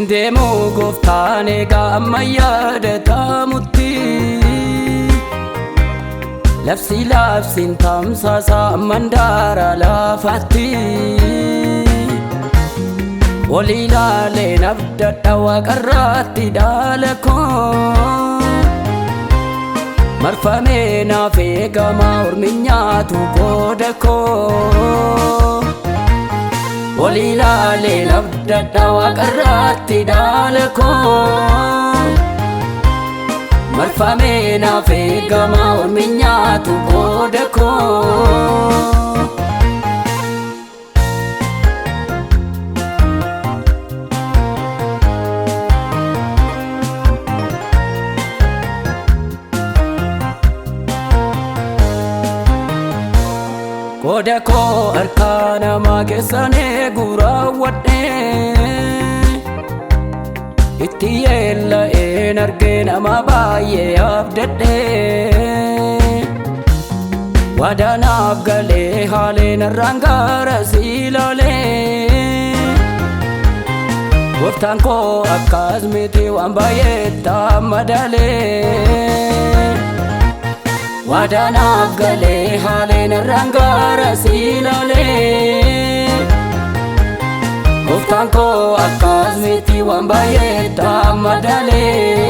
Indeemu gooftaan egaa amma yaadatamutti labsi labsiin tamsaasa mandaara lafaatti wal ilaaleen abdadha waaqarratti dhaala koo marfamee naaf eegama ormi nyaatu qooda koo wal ilaaleen abdadha waaqarratti dhaala koo marfamee naaf eegama ormi nyaatu qooda koo qooda koo harkaa namaa keessan eeguraawwadhee itti yeella'een argee nama baay'ee abdadhee waadanaaf galee haaleen irraan gaara silaalee gooftaan koo akkas miti waan baay'ee taamadalee waadanaaf galee haaleen irraan gaara silaalee gooftaan koo akkas miti waan baay'ee taamadalee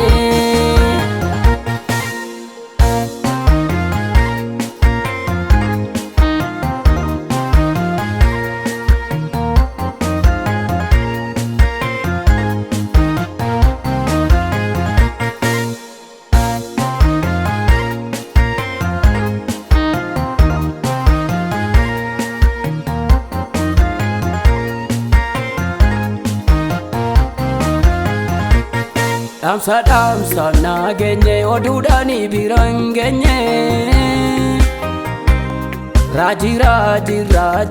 Dhaamsa nageenye oduudhaani biraan geenye raajii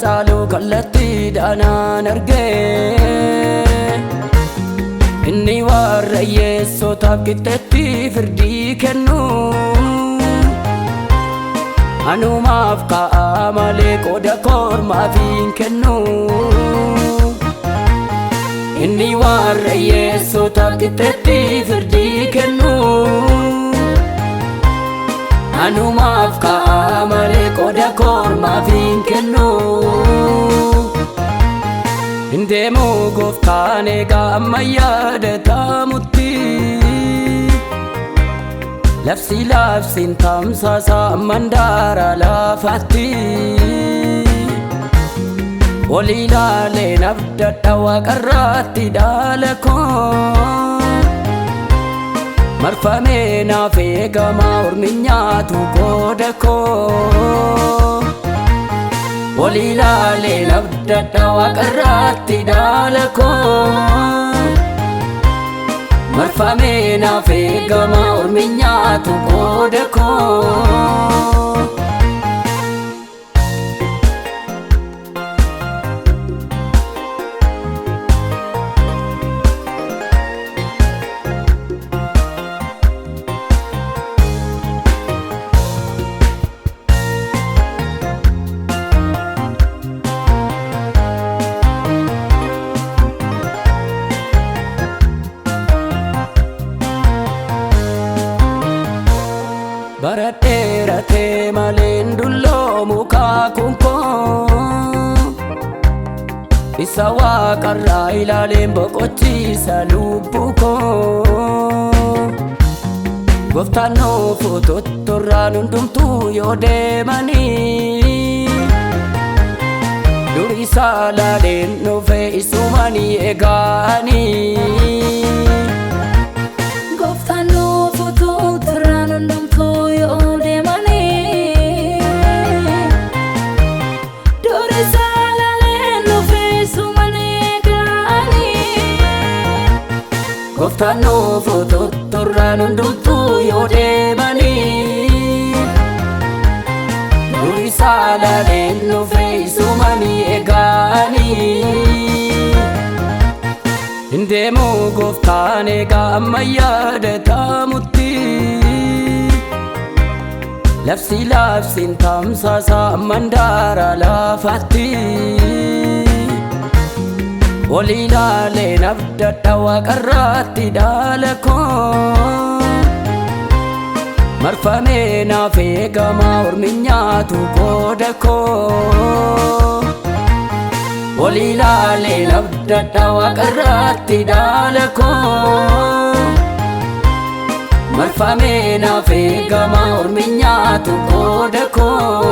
caaluu kallattiidhaan argee inni warra hiyyeessotaaf qixxeetti firdii kennu anumaaf ka'a malee qooda kormaaf hin kennu inni warra hiyyeessotaaf qixxeetti firdii kennu anumaaf ka'a malee qooda kormaaf hin kennu Indeemu gooftaan egaa amma yaadatamutti labsi labsiin tamsaasa mandaara lafaatti wal ilaaleen abdadha waaqarratti dhaala koo marfamee naaf eegama ormi nyaatu qooda koo wal ilaaleen abdadha waaqarratti dhaala koo marfamee naaf eegama ormi nyaatu qooda koo bara dheeratee maleen dulloomu kaakuun koo isa waaqarraa ilaaleen boqochiisa lubbuu koo gooftaan nuuf tottorraan hundumtuu yoo deemanii durii saalaaleen dhufee isumanii eeganii gooftaan nuuf tottorraan hundumtuu yoo deemanii durii saalaaleen dhufee isumanii eeganii Indeemu gooftaan egaa amma yaadatamutti labsi labsiin tamsaasa mandaara lafaatti Olilaalee nabdadha waaqarratti daalako marfamee naaf eegama ormi nyaatu qooda koo Olilaalee nabdadha waaqarratti daalako marfamee naaf eegama ormi nyaatu qooda koo